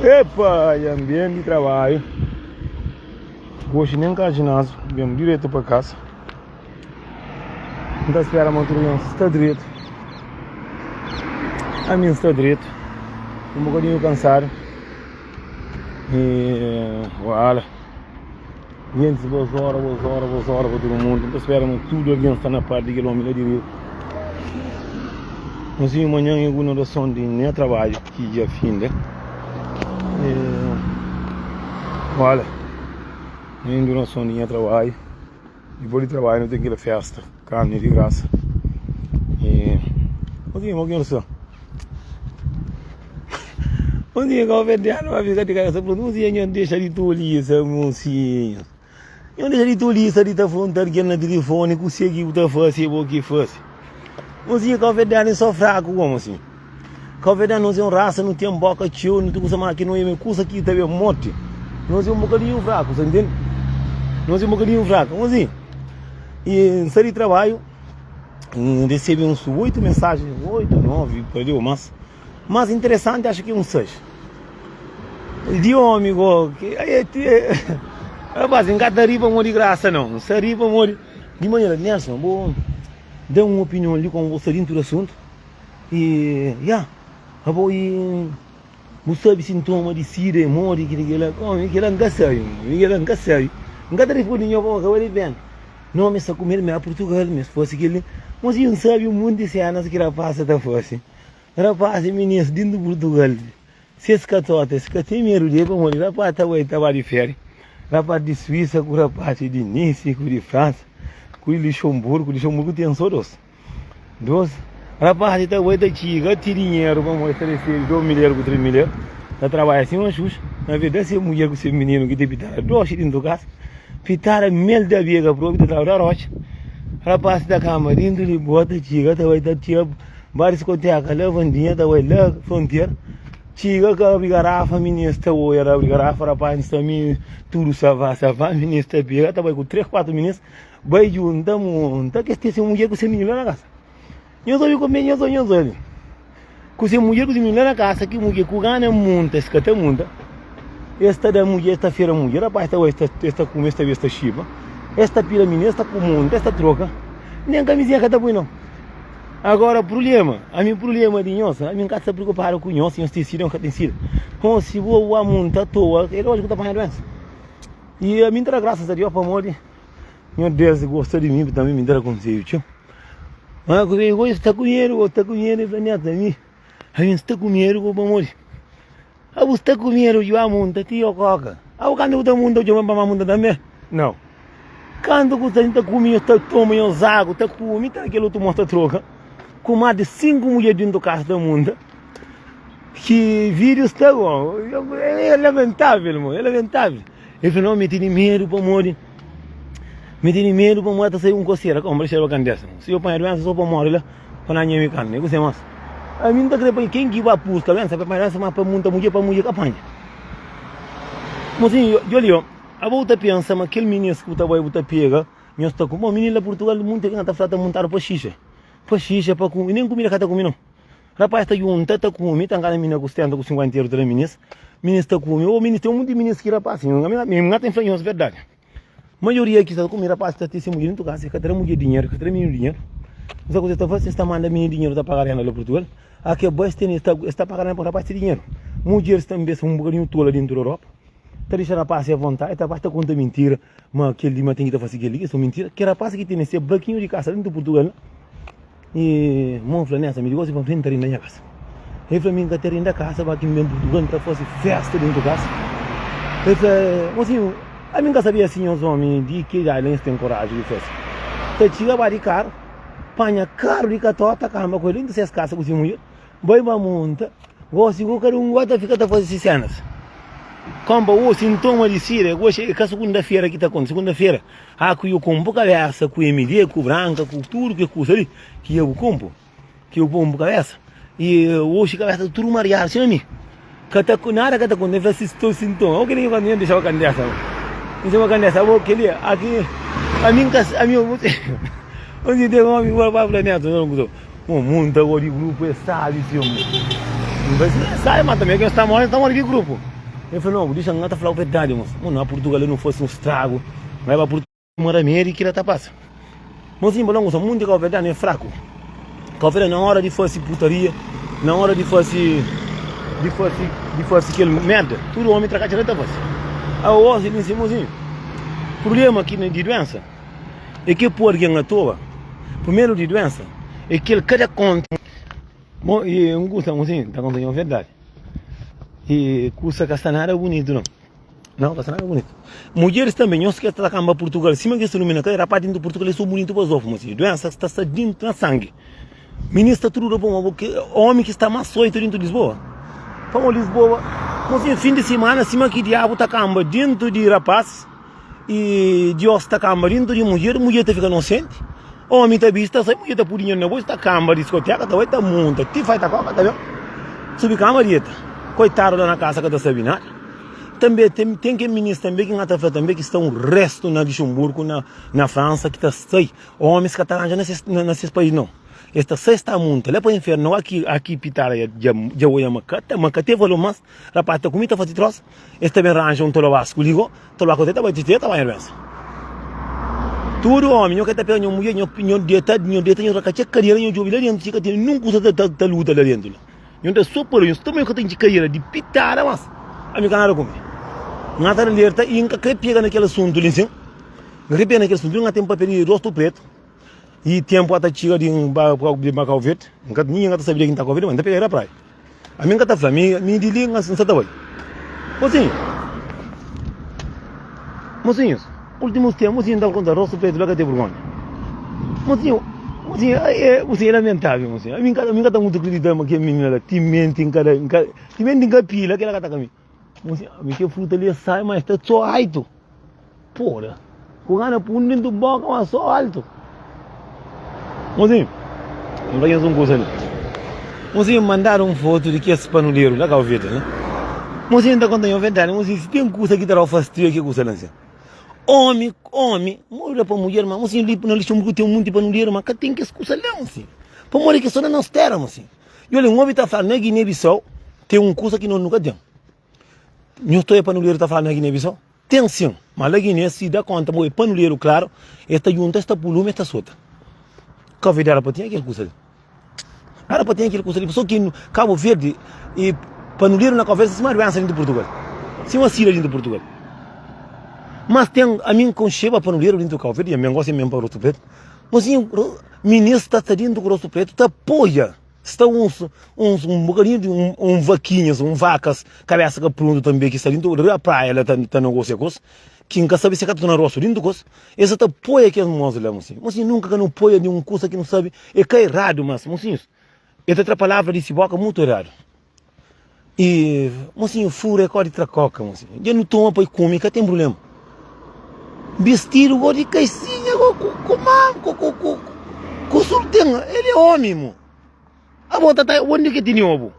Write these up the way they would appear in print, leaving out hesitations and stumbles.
Epa, e ambiente de trabalho. Hoje nem cá ginásio, viemos direto para casa. Então espera a montanha, está direito. A minha está direito. Um bocadinho cansado. E voilà. E antes boas horas para todo mundo. Então espera tudo alguém está na parte de quilômetro direito. Nós vimos amanhã em alguma noção de nem trabalho, que dia fim, né? Olha, nem duração de trabalho. Depois de trabalho não tem aquela festa, carne de graça. Alguém só. Um dia que eu vejo vai ficar de cabeça, não deixa de tolice, mocinho. Não deixa de tolice, de estar falando que na telefone, conseguir o que fazer, o que fazer. Mocinho que eu vejo só fraco, como assim? Que eu vejo não tem raça, não tem boca, tio, não tem coisa mais que não é minha coisa aqui, também um monte. Nós é um bocadinho fraco, você entende? Nós é um bocadinho fraco, vamos assim. E saí de trabalho, recebi uns 8 mensagens, 8, 9, perdeu, mas interessante, acho que uns 6. De homem, rapaz, em cada riba morre de graça, não. Se riba morre. De manhã, Nelson, vou dar uma opinião ali com você dentro do assunto. E, vou ir. Você sabe sintoma de sida, morre, que ele não sei, não quer telefone, eu vou acabar bem. Não, mas só comer mais Portugal, mas fosse aquele. Mas eu não sabe o mundo de cenas que rapaz está fosse. Rapaz, meninas, dentro do Portugal. Se esse catota, se tem medo de morrer, rapaz, estava de férias. Rapaz de Suíça, com rapaz de Nice, com de França, com de Luxemburgo tem só dois. Rapaz, está de Tiga, tira dinheiro, vamos estabelecer 2 milhões com 3 milhões. Está trabalhando assim uma xuxa. Na verdade, se a mulher com esse menino que tem pitar, 2 dentro da casa, pitar mel da viega, para o trabalho da rocha. Rapaz, da cama, dentro de bota, Tiga, está tia, vários cotecas, lavandinha, está lá, fronteira. Tiga, que a garrafa, ministra, era a garrafa, rapaz, está me tudo salvar, ministra, pega, está com 3, 4 ministros, vai juntar, monta, que esse mulher com esse menino lá na casa. Eu sou como eu sou. Com essa mulher com esse menino lá na casa, que mulher com gana monta, escata monta. Esta da mulher, esta feira mulher, rapaz, esta com esta chiva, esta pila ministra, esta com monta, esta troca, nem a camisinha que está bom não. Agora, problema, a minha problema de nós, a minha casa está preocupada com nós, nós decidimos que tem sido. Como se vou a monta à toa, ele hoje que está fazendo doença. E a minha terá graças a Deus para morrer. Meu Deus gosta de mim, também me dá conselho, tio. Mas eu está com dinheiro, e planeta, a mim está com dinheiro, para morrer. A você está com dinheiro, eu a monta, tio, coca. A quando você monta, eu vou para a monta também? Não. Quando você está comigo, está tomando zago, está comigo, está aquele outro monta troca. Com mais de 5 mulheres dentro da casa da mundo, que vírus está bom, é lamentável, irmão, é lamentável. Ele falou, não, me tem medo para morrer, está saindo coceira, como deixa eu cantar. Se eu ponho a doença, só para morrer lá, para não me carne, não sei mais. A mim está querendo quem que vai buscar a doença, para doença, mas para muita mulher, que apanha. Mas assim, eu li, a volta pensa, mas aquele menino que está pega, eu estou com uma menina Portugal, muito que está falando montar para xixi. Para xixi, para comer, nem comida que está comendo. Rapaz, está junto, está comendo, está com a menina com 50 euros de ministro está comendo, o ministro tem um monte de ministro que rapaz, não tem influência, verdade. A maioria que está comendo, rapaz, está tendo mulher em tua casa, que tem mulher dinheiro, que tem menino dinheiro. Essa coisa está fazendo, está mandando menino dinheiro para pagar na Portugal. Aqui a basta está pagando para rapaz ter dinheiro. Mulheres também são um bocadinho tola dentro da Europa. Está deixando rapaz à vontade, está basta conta mentira, mas aquele dia tem que fazer aquilo, isso é mentira. Que rapaz que tem esse banquinho de casa dentro de Portugal. E mon nessa me ligou se vamos entrar na minha casa. Ele falou mim que ter da casa para que me Portugal para fazer festa dentro da casa. Ele falou, assim, a minha sabia assim os homens de que já eles têm coragem de festa. Então chega para de carro, panha carro de catota, caramba com ele dentro dessas casas com esse mulher, vai para monta, gosta de qualquer guarda fica a fazer essas cenas. Como o sintoma de sida, hoje é a segunda-feira que está acontecendo, segunda-feira. Que eu compro cabeça, com MD, com branca, com tudo que custa ali, que eu compro cabeça. E hoje a cabeça tudo mareado, assim a mim. Nada que está acontecendo, estou sintoma. O que nem vai deixar a candeça. Deixa a candeça, vou querer, aqui, a minha, onde tem um homem que vai para o planeta, não mudou. O mundo agora de grupo é sábio, senhor. Sai, mas também quem está morrendo aqui grupo. Ele falou, não, deixa eu falar a verdade, moço. Não, a Portugal não fosse um estrago. Vai para Portugal, mora meio e que ela está passando. Mas sim, moço, muito que a verdade é fraco. Que a verdade na hora de fazer putaria, na hora de fazer aquele merda, tudo homem traga a tirada para você. A hoje, ele disse, mozinho, problema aqui de doença é que por alguém na toa, primeiro de doença, é que ele cada conta. Bom, e um gosto, mozinho, está contando a verdade. E custa castanhar é bonito, não? Não, castanhar é bonito. Mulheres também, eu sei que está em Portugal, cima que esse número, cada parte do Portugal é só bonito para os ovos, mozinho. Doença está dentro na sangue. Ministra tudo bom, porque homem que está mais soito dentro de Lisboa. Vamos Lisboa, mozinho, fim de semana, cima que diabo está camba dentro de rapaz e Deus está camba dentro de mulher está ficando inocente. Homem está vista, sai mulher está purinha na bolsa, está camba, discoteca, está monta, te faz a coca, tá vendo? Subir cama dieta. Coitado lá na casa que está sabendo nada. Também tem que ministro também que não está também que está um resto na Luxemburgo, na França que está sai homens que estão nesses países não. Esta sexta monta, lá para o inferno aqui pitar já o macate valeu mais, rapaz tá comida faz troço. Este também arranja um tolo vasco ligo, tolo vasco tá vai ervença. Tudo homem, eu que tá pegando mulher, eu dieta, eu racache carreira, eu jogo lá dentro, que tem nunca usa da luta lá dentro. Eu não sou por isso, também que tenho de carreira de pitar mas a minha canara comigo. Nada alerta e nunca pega naquele assunto ali sim. Repena naquele assunto, não tem papel de rosto preto. E tempo até chega de Macau Verde, ninguém está sabendo quem está com Verde, mas não pega a praia. A minha está falando, me diga assim, está bem. Mocinhos, últimos tempos, mocinho está com rosto preto lá que tem vergonha. Mocinho, é lamentável, mocinho. A minha está muito acreditando que a menina te mente em cada pila que ela está comigo. Mocinho, a minha fruta ali sai, mas está só alto. Porra, com a punha do boca, mas só alto. Mozinho, não vai um coisa ali. Mozinho, mandaram foto de que esse panuleiro lá que eu vejo, né? Mozinho, está contando a verdade. Mozinho, se tem coisa que está ao fastio aqui, coisa lança. Homem, morre para mulher, mas mozinho, não lixo muito tem muito panuleiro, mas tem que escutar lá, mozinho. Para morrer que só não nos terra, mozinho. E olha, um homem está falando na Guiné-Bissau, tem um coisa que nunca tem. Não estou panuleiro está falando na Guiné-Bissau. Tem sim, mas na Guiné se dá conta, morre panuleiro, claro, esta junta, esta pulume, esta solta. Cabo Verde era para ter aquele curso ali. Era para ter aquele curso ali. Só que no Cabo Verde e panuleiro na conversa se mais doença dentro de Portugal. Se uma síria dentro de Portugal. Mas tem a mim com cheva panuleiro dentro do Cabo Verde e a minha gosta mesmo para o Rosto Preto. Mas o ministro está dentro do Rosto Preto, está apoia. Está um bocadinho de vaquinhas, vacas, cabeça que pronto também que está dentro da praia, ela está negócio com quem nunca sabe se é que está na roça dentro do coisa, essa está apoia que é moço lá, mocinho. Mocinho nunca que não apoia de um curso que não sabe, é que é errado, mas, mocinhos, essa outra palavra de boca muito errado. E, mocinho, fura é coisa de tracoca, mocinho. Já não toma para comer, que tem problema. Vestido, de caicinha, com surtenha, ele é homem, mo. A bota tá, onde que tem ovo?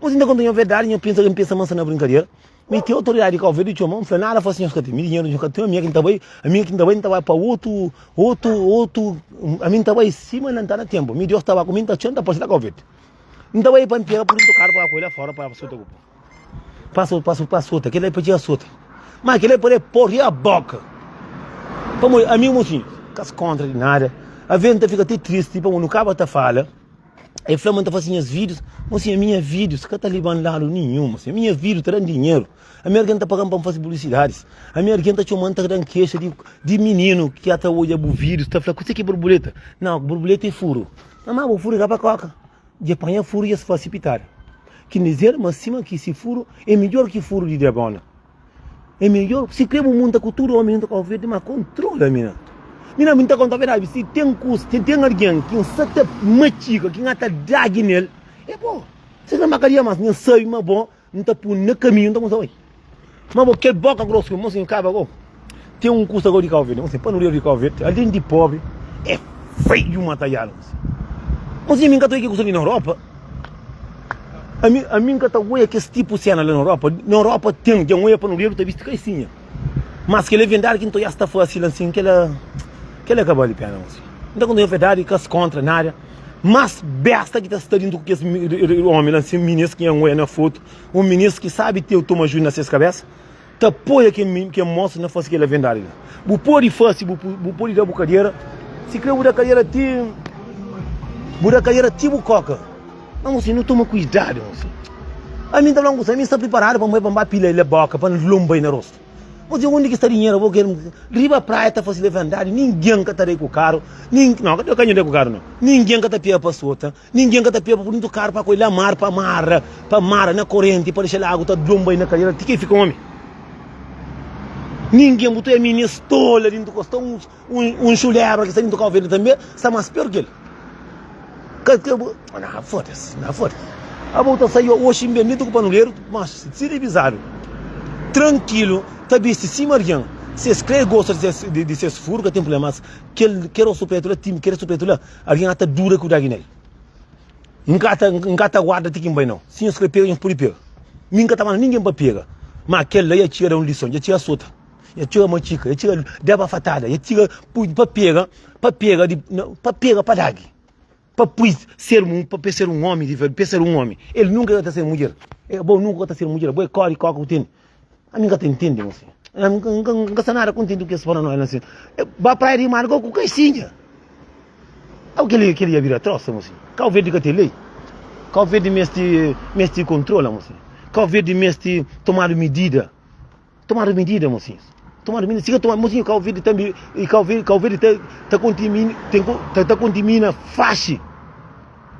Mocinho, ainda quando tem a verdade, eu penso mansa na brincadeira. Me tem autoridade que eu vejo de chamar, não foi nada fácil, que tem dinheiro, que tem a minha que estava para outro, a minha estava em cima não está no tempo, me Deus estava comigo, está chando, depois da Covid. Não estava aí para pegar por dentro do carro para colher fora para a solta. Para a solta, aquele aí para tirar a solta. Mas aquele aí para porre a boca. Para a minha mocinha, as contra de nada, a venda fica até triste, para no cabo está fala. Aí Flamengo está fazendo os vídeos, mocinha, minha vídeos, que está levando lado nenhum, mocinha, minha vídeos está dando dinheiro. A minha gente está pagando para fazer publicidades. A minha gente está chamando, está dando queixa de menino que até hoje é vídeos, está falando, o que é borboleta? Não, borboleta é furo. Mas o furo é para coca. De apanhar furo e se precipitar. Que dizer, mas cima que se furo é melhor que furo de dragona. É melhor, se crê muita cultura, o homem está com a mas controla, mina. Mina minta conta verdade, se tem custo, se tem alguém que está machica, que está drag nele, é bom. Se não macaria mais, não sei, mas bom, não está por no caminho, não está. Mas bom, que boca grossa, como assim, acaba agora. Tem um custo agora de calveiro, assim, panuleiro de calveiro, além de pobre, é feio matar. Mas se mim que aqui custa ali na Europa, a mim que está que esse tipo de cena ali na Europa tem, de um panuleiro, está visto que é assim. Mas que ele vendar que não está fácil assim, que ele acabou de pena, moço. Então, quando eu verdade, que as contra na área, Mas besta que está dentro do que esse homem, esse ministro que é um na foto, um ministro que sabe ter o toma juízo nas suas cabeças, tá apoia que mostra na face que ele é vendável. O pôr e face, o pôr e da bucadeira, se crê o da cadeira tipo coca. Não, assim, não toma cuidado, assim. A mim tá falando, a mim está preparado para uma pilha na boca, para não lombar no rosto. Mas onde que está dinheiro? Vou querer riba praia tá fazendo vendar, ninguém que está aí com o carro, não, eu canho com o carro não. Ninguém que está pia para sota, ninguém que está pia para bonito carro para coelhar mar, para mar na corrente, para deixar a água tá lombar na cadeira, que fica homem. Ninguém botou a minha estola dentro do costão, um chulebra que está dentro do carro verde também, está mais pior que ele. Não, foda-se, não, foda-se. A volta saiu hoje em Benito com o panuleiro, mas se revisaram. Tranquilo, tá visto, sim, Marian. Se escreve gosta de ser furo, que tem problema, mas quer o supetula, time, quer o supetula, alguém até dura com o daguinel. Nunca tá guarda de quem vai não. Se escreve pega, por pega. Ninguém para pega. Mas aquele lá ia tirar uma lição, ia tirar sota. Ia tirar uma chica, ia tirar deba fatada, ia tirar para pega para dar. Para ser um homem, para ser um homem. Ele nunca vai ser mulher. É bom, nunca vai ser mulher. Boa, corre, que tem. A mim nunca entende, assim. Nunca sei nada contente do que se fala não é assim. Vai para ir mais com o caicinha. É o que ele queria vir atrás, assim. Qual verde que tem lei? Qual verde mestre controla, assim. Qual verde mestre tomar medida, assim. Tomar medida, se tomar, mocinho, qual verde também, e qual verde tá contamina faixa.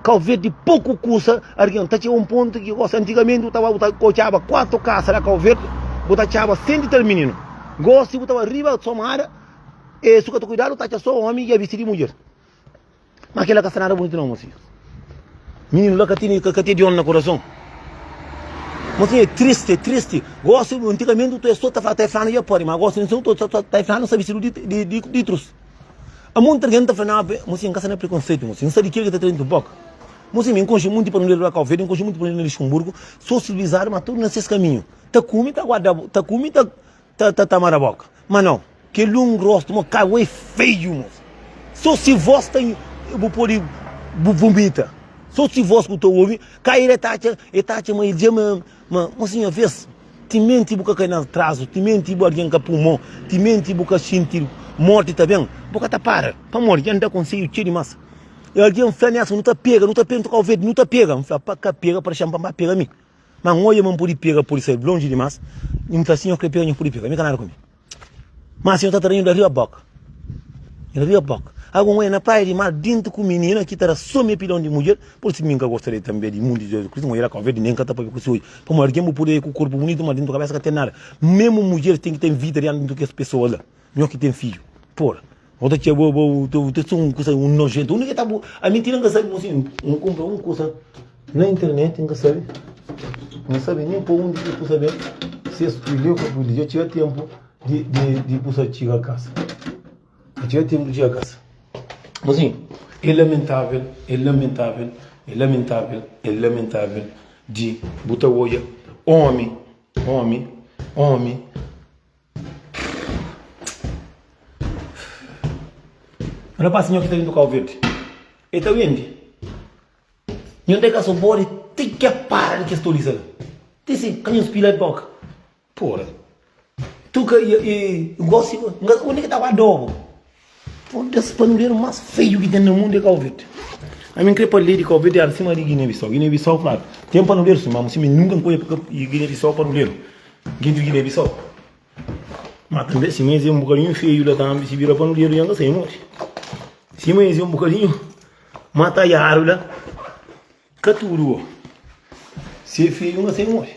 Qual verde pouco custa, alguém tá um ponto que gosta antigamente eu cochava 4 casas lá qual verde, botava 100 de menino. Gosto botava arriba somara, e se tu cuidado tá só homem e a vestir de mulher. Mas aquela casa nada bonito não, mocinho. Menino lá que tem de honra no coração. Mas é triste. Gosto, antigamente tu só tá falando já pode, mas gosto então tu tá falando sabe vestido de trus. A muita gente tá falando, mas em casa não é preconceito, mas não sabe que ele tá treinando boca. Mas me enconcho muito para não ler lá Calveira, enconcho muito para não ler Luxemburgo, só civilizar, mas tudo nesses caminhos. Tá come, tá guarda, tá come, tá maraboca. Mas não, que um rosto, mas caiu é feio, moço. Só se voz tem, vou pôr vomita. Só se voz que eu ouvi, cair é taxa, mas ele mas senhor, vês, te mente boca cair no atraso, te mente boca alguém com pulmão, te mente boca sentir morte também, boca tá para morrer, já não consigo tirar massa. E alguém fala nessa, não tá pega, não tá pega, para pega para chamar para pega a mim. Mas olha, não pode pegar por isso, longe demais, não tá assim, eu que pega, não pode pegar, me canara comigo. Mas senhor tá traindo da ria boca. Agora na praia de mar, dentro com menina que era só minha pilão de mulher, por isso eu gostaria também de mundo de Jesus Cristo, mulher com a verde nem canta para pessoas. Como alguém poder com o corpo bonito, mas dentro da cabeça que tem nada. Mesmo mulher tem que ter vida dentro do que as pessoas lá, não que tem filho. Porra. Outra tia um nojento, única que tá a mentira não sabe assim, não compra uma coisa na internet, não sabe nem por onde que saber se escolheu para poder. Eu tinha tempo de puxar tiga a casa. Eu tinha tempo de ir a casa. Mas sim, é lamentável de botar olha, homem. Olha para o senhor que está vindo do carro verde. Ele está vendo? Não tem caso bora, tem que parar de que estou lisa. Tem sim, canhões pila de boca. Porra. Tu que gosto, onde que estava adobo? Esse panuleiro mais feio que tem no mundo é Calvete. A minha crepa ali de Calvete é acima de Guiné-Bissau. Guiné-Bissau, claro. Tem um panuleiro, sim, mas você nunca conhece Guiné-Bissau panuleiro. Guiné-Bissau. Mas também, se mais é um bocadinho feio, lá também se vira panuleiro e anda sem morte. Se mais é um bocadinho, mata a árvore, caturo. Se é feio, anda sem morte.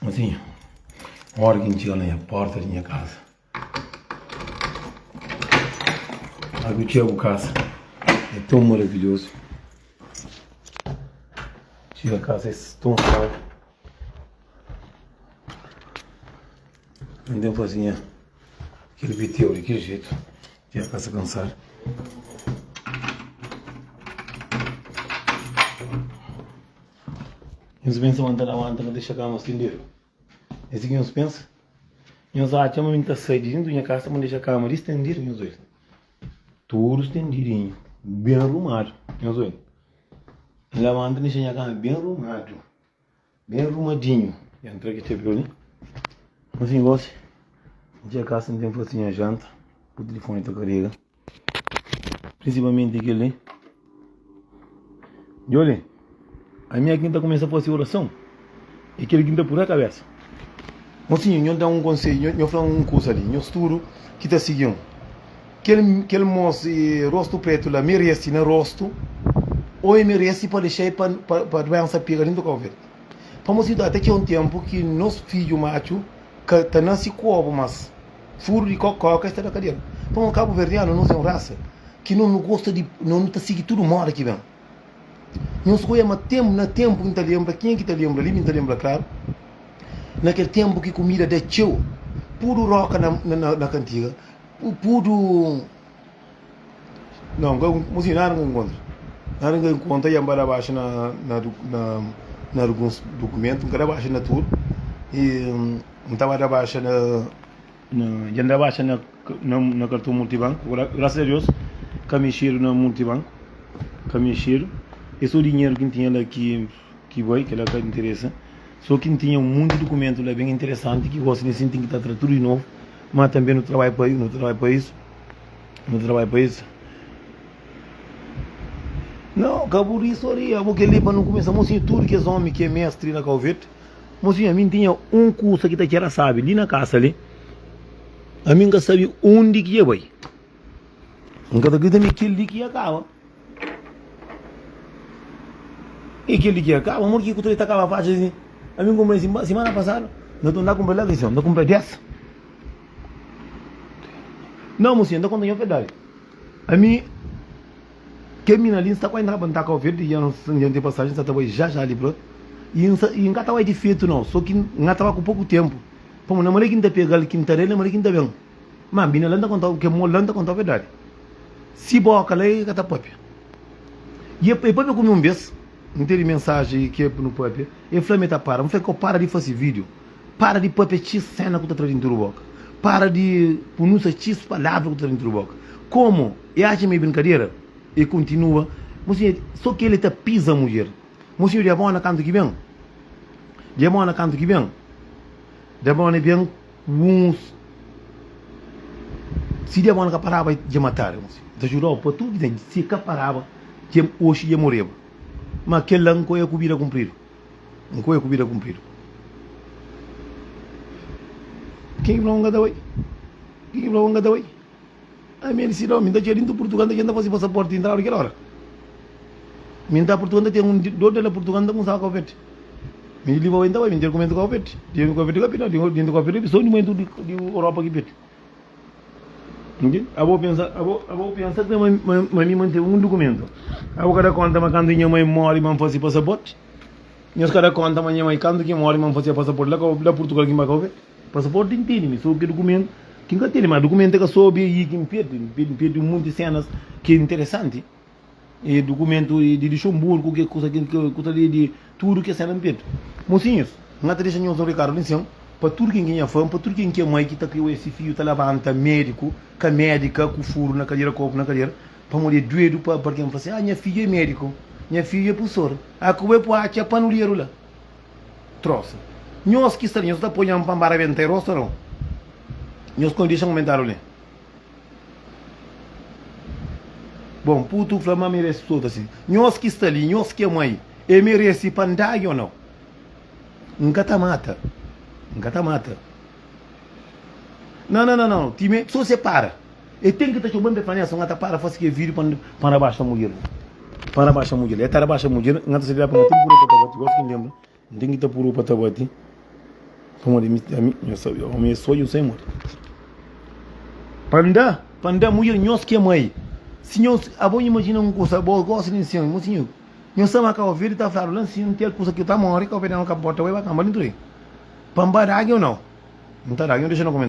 Assim, hora que a gente chega na porta da minha casa. Aqui o Tiago Casa é tão maravilhoso. Tiago Casa é tão suave. Não deu para assim, aquele viteu daquele jeito. Tiago Casa cansar. Eles pensam andar na manta, não deixa a cama estender. Esse aqui eles pensam. Eles acham que está saindo da minha casa, mas deixa a cama estender, meus dois. Tudo estendidinho. bem arrumado. Eu sou ele. Lavando nem tinha cá bem arrumado. Bem arrumadinho. Entra aqui teve ali. Assim gosta. Já cá sem tempo assim a janta. O telefone está carrega. Principalmente aquele. E olha, a minha quinta começa a fazer oração. E aquele quinta por a cabeça. Mocinho, eu dou um conselho, eu falo um curso ali, eu estudo que está seguindo. Aquele moço rosto preto lá merece no rosto, ou merece para deixar para doença pegar dentro do Covid. Para mocinho, até que tempo que nosso filho macho, que está nasce cobo, mas furo de coca está na cadeira. Para um cabo verdeano, não tem raça, que não gosta de, não está seguindo tudo mora aqui bem. Não se conhece tempo, na tempo que está lembra, quem é que está lembra ali, está lembra claro. Naquele tempo que comida de tio, puro roca na cantiga, puro. Não, mocinho, nada não encontra. Nada não encontra, e embora baixa na alguns documentos, nunca baixa na tudo. E não estava baixa já andava baixa na cartão multibanco, graças a Deus, camicheiro na multibanco, camicheiro. Esse é o dinheiro que tinha lá que vai, que ela interessa. Só que tinha muito documento lá bem interessante que você tem que estar tudo de novo, mas também não trabalho para isso, não trabalho para isso. Não, acabou isso ali, porque ali para não começar, mocinho, tudo que é homem que é mestre na Covid, mocinho, a mim tinha um curso que já sabe, ali na casa ali, a mim nunca sabia onde que ia vai. Nunca acredita aquele que acaba. E aquele que acaba, amor, que o está acaba fácil assim. A mim comprei semana passada, não estou andando a comprar lá, não comprei 10. Não, mocinho, não contando a verdade. A mim, que a minha linha está com a entrada para o verde, e não tem passagem, está já ali, pronto. E não estava de feito, não, só que não estava com pouco tempo. Como não é que não está pegando, que não está não é que não está bem. Mas a minha linha está contando, que a minha linha está contando a verdade. Se boca lá, está própria. E depois eu comi um beijo. Não tem mensagem que é no papel. E Flamengo para. Não foi que eu para de fazer vídeo. Para de repetir cena que está dentro do boca. Para de pronunciar X palavras que está dentro do boca. Como? E acha minha brincadeira? E continua. Mocinho, só que ele está pisa a mulher. Mocinho, de bom na canto que vem. De bom na canto que vem. De bom na vem. Uns. Se de bom na parava de matar. Te jurou, para tudo que tem. Se parava, hoje ia morrer. Mas aquele lá não é comida cumprido. Não é comida cumprido. Quem falou um gadawai? Quem falou um gadawai? A minha decisão, me dá dinheiro do Portugal, ainda faz passaporte entrar naquela hora. Me dá Portugal, tem um dono da Portugal, não sabe qual é. Me levou ainda vai, me deu documento qual é. Deu documento qual é, deu documento só no momento de Europa que pede. Entende? Eu vou pensar que me manter um documento. Eu cada conta mas quando minha mãe morre, mas fazer passaporte. Nós cada conta mas minha mãe quando que morre, mas fazer passaporte lá Portugal que me vai passaporte inteiro, me soube que documento. Quem que tem, mas documento que soube e que me pede um monte de cenas que é interessante. E documento de Luxemburgo, que coisa de tudo que é cena me pede. Mocinhos, não te deixa nenhum Ricardo lição. Para tudo quem é fã, para tudo quem é mãe que está criando esse filho, está levanta médico, com a médica, com o furo na cadeira, copo na cadeira, para mulher doido, para quem fala assim, minha filha é médico, minha filha é professora, a que é para a panulheiro lá. Troça. Nós que estamos, está apoiando para a vender rosto ou não? Nós condição comentário ali. Bom, puto, flama merece tudo assim. Nós que está ali, nós que é mãe, merece para andar ou não? Nunca te mata. Nunca mata. Não. Time só separa. E tem que estar chamando de fazer só ngata para fazer vídeo para baixar a mulher. Para baixar a mulher. É para baixar a mulher, ngata se dá para não ter puro para tabati. Gosto que lembra. Não tem que estar puro para tabati. Como de mim, eu me sonho sem morrer. Panda mulher nós que é mãe. Senhor, a bom imagina um coisa boa, gosto de senhor, mocinho. Nós estamos aqui a ouvir e tá falando lá, se não tem coisa que está morrendo, que eu vejo na capota, vai acabar dentro aí. Pambarag ou não? Não está, deixa no comentário.